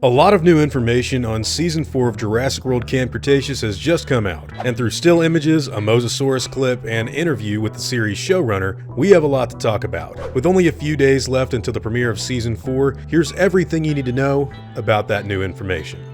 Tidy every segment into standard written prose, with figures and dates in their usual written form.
A lot of new information on Season 4 of Jurassic World Camp Cretaceous has just come out, and through still images, a Mosasaurus clip, and interview with the series showrunner, we have a lot to talk about. With only a few days left until the premiere of Season 4, here's everything you need to know about that new information.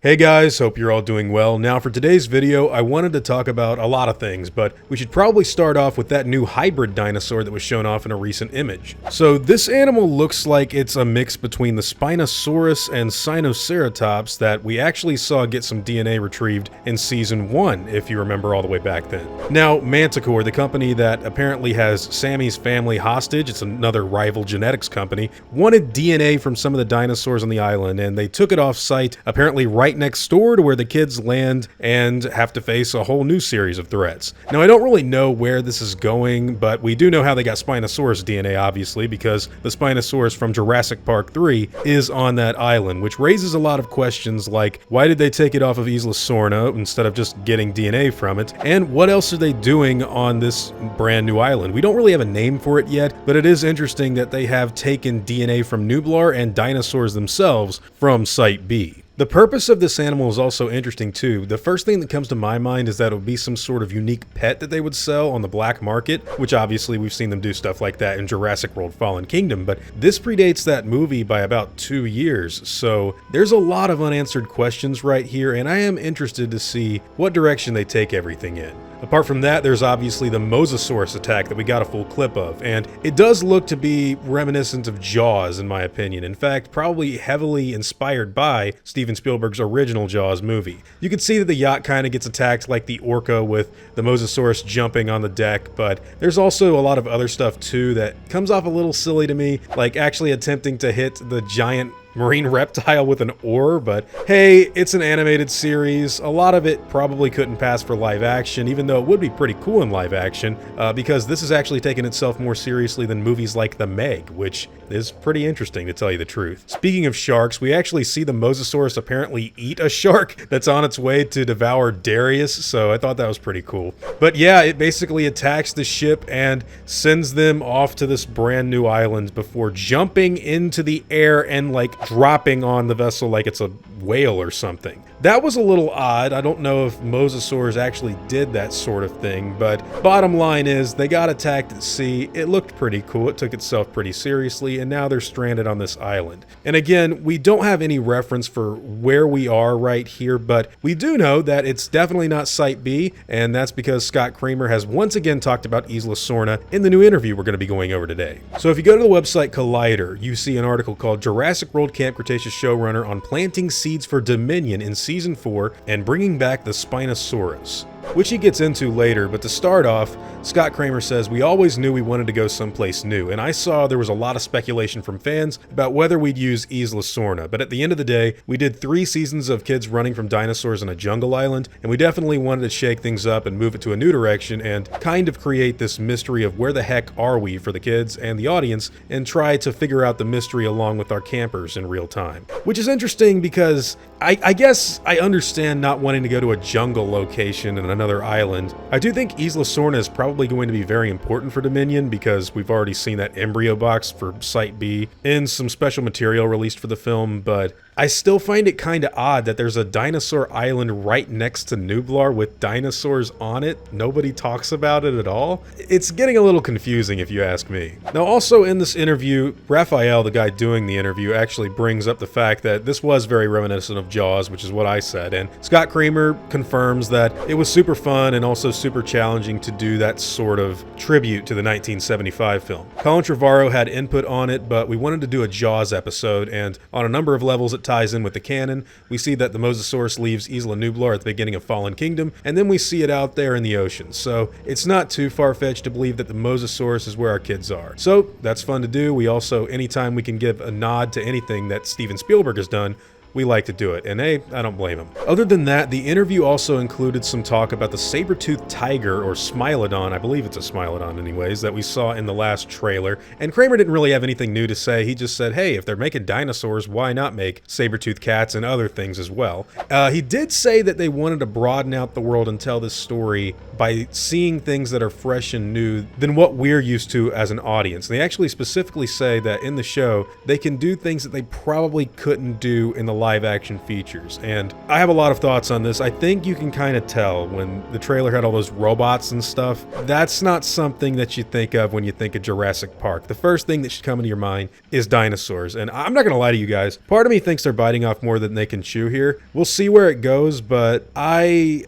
Hey guys, hope you're all doing well. Now for today's video, I wanted to talk about a lot of things, but we should probably start off with that new hybrid dinosaur that was shown off in a recent image. So this animal looks like it's a mix between the Spinosaurus and Sinoceratops that we actually saw get some DNA retrieved in Season 1, if you remember all the way back then. Now, Manticore, the company that apparently has Sammy's family hostage, it's another rival genetics company, wanted DNA from some of the dinosaurs on the island, and they took it off-site, apparently right next door to where the kids land and have to face a whole new series of threats. Now, I don't really know where this is going, but we do know how they got Spinosaurus DNA, obviously, because the Spinosaurus from Jurassic Park 3 is on that island, which raises a lot of questions like, why did they take it off of Isla Sorna instead of just getting DNA from it? And what else are they doing on this brand new island? We don't really have a name for it yet, but it is interesting that they have taken DNA from Nublar and dinosaurs themselves from Site B. The purpose of this animal is also interesting too. The first thing that comes to my mind is that it would be some sort of unique pet that they would sell on the black market, which obviously we've seen them do stuff like that in Jurassic World Fallen Kingdom, but this predates that movie by about 2 years, so there's a lot of unanswered questions right here, and I am interested to see what direction they take everything in. Apart from that, there's obviously the Mosasaurus attack that we got a full clip of, and it does look to be reminiscent of Jaws in my opinion. In fact, probably heavily inspired by Steven Spielberg's original Jaws movie. You can see that the yacht kind of gets attacked like the orca with the Mosasaurus jumping on the deck, but there's also a lot of other stuff too that comes off a little silly to me, like actually attempting to hit the giant marine reptile with an oar, but hey, it's an animated series. A lot of it probably couldn't pass for live action, even though it would be pretty cool in live action, because this is actually taking itself more seriously than movies like The Meg, which is pretty interesting to tell you the truth. Speaking of sharks, we actually see the Mosasaurus apparently eat a shark that's on its way to devour Darius, so I thought that was pretty cool. But yeah, it basically attacks the ship and sends them off to this brand new island before jumping into the air and like dropping on the vessel like it's a whale or something. That was a little odd. I don't know if Mosasaurs actually did that sort of thing, but bottom line is they got attacked at sea. It looked pretty cool. It took itself pretty seriously, and now they're stranded on this island. And again, we don't have any reference for where we are right here, but we do know that it's definitely not Site B, and that's because Scott Kramer has once again talked about Isla Sorna in the new interview we're going to be going over today. So if you go to the website Collider, you see an article called Jurassic World Camp Cretaceous Showrunner on Planting Seeds for Dominion in Season 4 and Bringing Back the Spinosaurus, which he gets into later, but to start off, Scott Kramer says, we always knew we wanted to go someplace new, and I saw there was a lot of speculation from fans about whether we'd use Isla Sorna, but at the end of the day, we did 3 seasons of kids running from dinosaurs on a jungle island, and we definitely wanted to shake things up and move it to a new direction and kind of create this mystery of where the heck are we for the kids and the audience, and try to figure out the mystery along with our campers in real time. Which is interesting because I guess I understand not wanting to go to a jungle location and another island. I do think Isla Sorna is probably going to be very important for Dominion because we've already seen that embryo box for Site B in some special material released for the film, but I still find it kind of odd that there's a dinosaur island right next to Nublar with dinosaurs on it. Nobody talks about it at all. It's getting a little confusing if you ask me. Now also in this interview, Raphael, the guy doing the interview, actually brings up the fact that this was very reminiscent of Jaws, which is what I said, and Scott Kramer confirms that it was super fun and also super challenging to do that sort of tribute to the 1975 film. Colin Trevorrow had input on it, but we wanted to do a Jaws episode, and on a number of levels it ties in with the canon. We see that the Mosasaurus leaves Isla Nublar at the beginning of Fallen Kingdom, and then we see it out there in the ocean. So it's not too far-fetched to believe that the Mosasaurus is where our kids are. So that's fun to do. We also, anytime we can give a nod to anything that Steven Spielberg has done, we like to do it, and hey, I don't blame him. Other than that, the interview also included some talk about the saber-toothed tiger, or Smilodon, I believe it's a Smilodon anyways, that we saw in the last trailer, and Kramer didn't really have anything new to say. He just said, hey, if they're making dinosaurs, why not make saber-toothed cats and other things as well? He did say that they wanted to broaden out the world and tell this story by seeing things that are fresh and new than what we're used to as an audience. They actually specifically say that in the show, they can do things that they probably couldn't do in the live action features. And I have a lot of thoughts on this. I think you can kind of tell when the trailer had all those robots and stuff. That's not something that you think of when you think of Jurassic Park. The first thing that should come into your mind is dinosaurs. And I'm not gonna lie to you guys, part of me thinks they're biting off more than they can chew here. We'll see where it goes, but I'm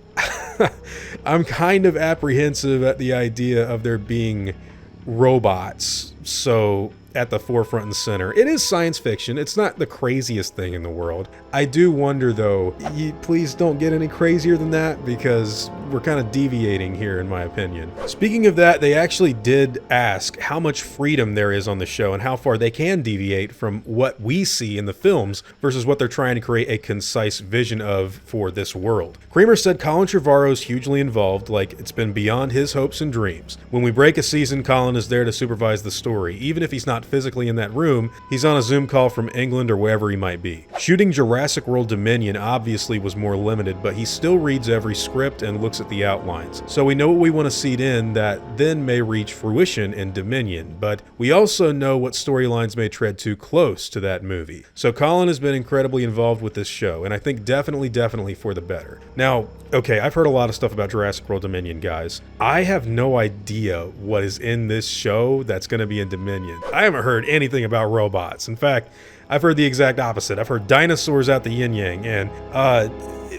kind of apprehensive at the idea of there being robots so at the forefront and center. It is science fiction. It's not the craziest thing in the world. I do wonder though, please don't get any crazier than that, because we're kind of deviating here in my opinion. Speaking of that, they actually did ask how much freedom there is on the show and how far they can deviate from what we see in the films versus what they're trying to create a concise vision of for this world. Kramer said Colin Trevorrow's hugely involved, like it's been beyond his hopes and dreams. When we break a season, Colin is there to supervise the story. Even if he's not physically in that room, he's on a Zoom call from England or wherever he might be. Shooting Jurassic World Dominion obviously was more limited, but he still reads every script and looks at the outlines. So we know what we want to seed in that then may reach fruition in Dominion, but we also know what storylines may tread too close to that movie. So Colin has been incredibly involved with this show, and I think definitely for the better. Now, okay, I've heard a lot of stuff about Jurassic World Dominion, guys. I have no idea what is in this show that's going to be in Dominion. I haven't heard anything about robots. In fact, I've heard the exact opposite. I've heard dinosaurs out the yin-yang, and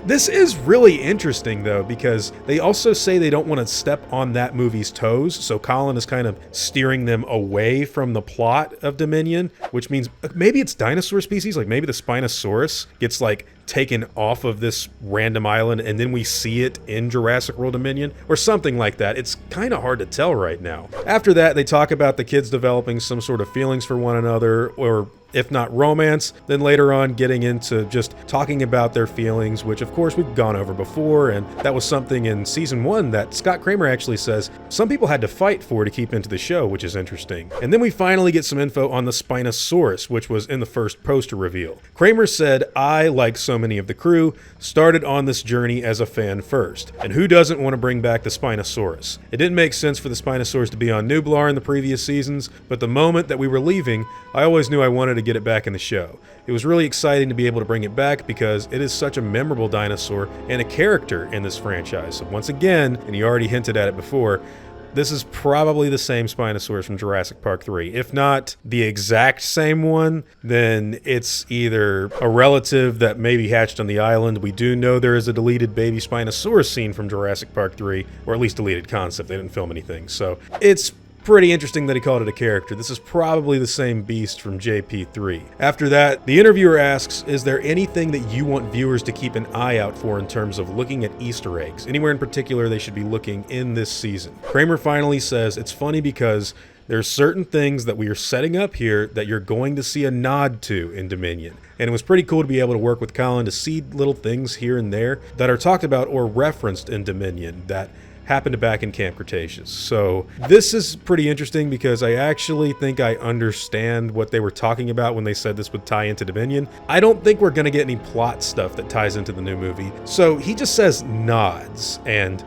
this is really interesting though, because they also say they don't want to step on that movie's toes, so Colin is kind of steering them away from the plot of Dominion, which means maybe it's dinosaur species, like maybe the Spinosaurus gets like taken off of this random island and then we see it in Jurassic World Dominion or something like that. It's kind of hard to tell right now. After that, they talk about the kids developing some sort of feelings for one another, or if not romance, then later on getting into just talking about their feelings, which of course we've gone over before, and that was something in season 1 that Scott Kramer actually says some people had to fight for to keep into the show, which is interesting. And then we finally get some info on the Spinosaurus, which was in the first poster reveal. Kramer said, I, like so many of the crew, started on this journey as a fan first, and who doesn't want to bring back the Spinosaurus? It didn't make sense for the Spinosaurus to be on Nublar in the previous seasons, but the moment that we were leaving, I always knew I wanted to get it back in the show. It was really exciting to be able to bring it back because it is such a memorable dinosaur and a character in this franchise. So once again, and you already hinted at it before, this is probably the same Spinosaurus from Jurassic Park 3. If not the exact same one, then it's either a relative that maybe hatched on the island. We do know there is a deleted baby Spinosaurus scene from Jurassic Park 3, or at least deleted concept. They didn't film anything. So it's pretty interesting that he called it a character. This is probably the same beast from JP3. After that, the interviewer asks, is there anything that you want viewers to keep an eye out for in terms of looking at Easter eggs? Anywhere in particular they should be looking in this season? Kramer finally says, it's funny because there's certain things that we are setting up here that you're going to see a nod to in Dominion. And it was pretty cool to be able to work with Colin to see little things here and there that are talked about or referenced in Dominion that happened back in Camp Cretaceous. So this is pretty interesting because I actually think I understand what they were talking about when they said this would tie into Dominion. I don't think we're gonna get any plot stuff that ties into the new movie. So he just says nods and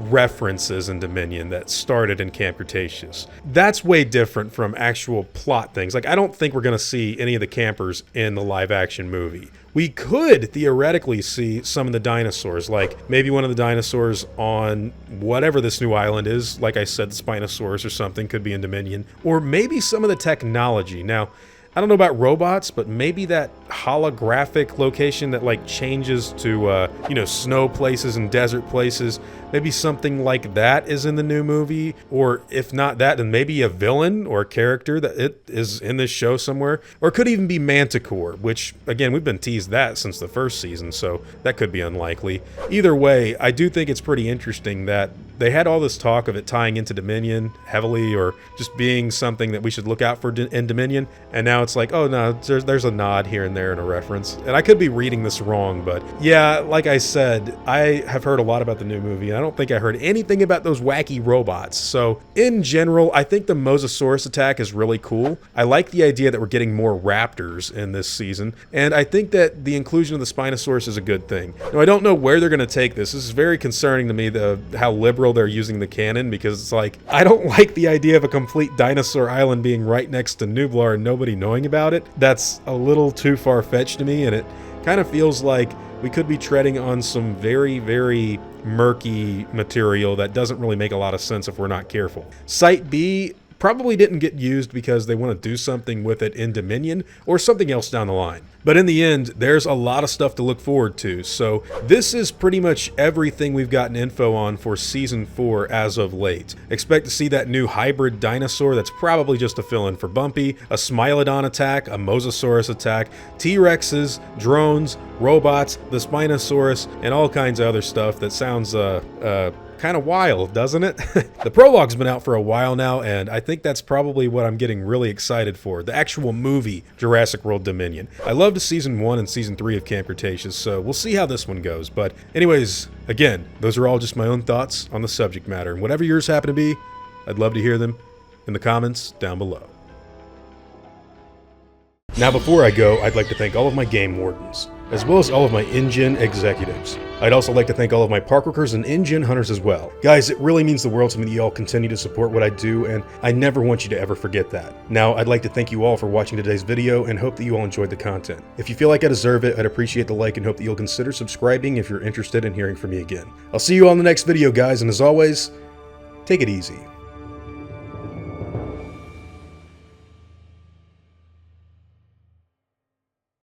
references in Dominion that started in Camp Cretaceous. That's way different from actual plot things. Like, I don't think we're gonna see any of the campers in the live action movie. We could theoretically see some of the dinosaurs, like maybe one of the dinosaurs on whatever this new island is, like I said, the Spinosaurus or something could be in Dominion, or maybe some of the technology. Now, I don't know about robots, but maybe that holographic location that like changes to, snow places and desert places, maybe something like that is in the new movie. Or if not that, then maybe a villain or a character that it is in this show somewhere. Or it could even be Manticore, which again, we've been teased that since the first season, so that could be unlikely. Either way, I do think it's pretty interesting that they had all this talk of it tying into Dominion heavily, or just being something that we should look out for in Dominion, and now it's like, oh no, there's a nod here and there and a reference. And I could be reading this wrong, but yeah, like I said, I have heard a lot about the new movie, and I don't think I heard anything about those wacky robots. So in general, I think the Mosasaurus attack is really cool. I like the idea that we're getting more raptors in this season, and I think that the inclusion of the Spinosaurus is a good thing. Now, I don't know where they're going to take this. This is very concerning to me, how liberal they're using the canon, because it's like, I don't like the idea of a complete dinosaur island being right next to Nublar and nobody knowing about it. That's a little too far-fetched to me, and it kind of feels like we could be treading on some very, very murky material that doesn't really make a lot of sense if we're not careful. Site B probably didn't get used because they want to do something with it in Dominion or something else down the line. But in the end, there's a lot of stuff to look forward to. So this is pretty much everything we've gotten info on for Season 4 as of late. Expect to see that new hybrid dinosaur that's probably just a fill-in for Bumpy, a Smilodon attack, a Mosasaurus attack, T-Rexes, drones, robots, the Spinosaurus, and all kinds of other stuff that sounds kind of wild, doesn't it? The prologue's been out for a while now, and I think that's probably what I'm getting really excited for, the actual movie Jurassic World Dominion. I loved Season 1 and Season 3 of Camp Cretaceous, so we'll see how this one goes. But anyways, again, those are all just my own thoughts on the subject matter, and whatever yours happen to be, I'd love to hear them in the comments down below. Now before I go, I'd like to thank all of my game wardens, as well as all of my InGen executives. I'd also like to thank all of my park workers and InGen hunters as well. Guys, it really means the world to me that you all continue to support what I do, and I never want you to ever forget that. Now, I'd like to thank you all for watching today's video and hope that you all enjoyed the content. If you feel like I deserve it, I'd appreciate the like and hope that you'll consider subscribing if you're interested in hearing from me again. I'll see you all in the next video, guys, and as always, take it easy.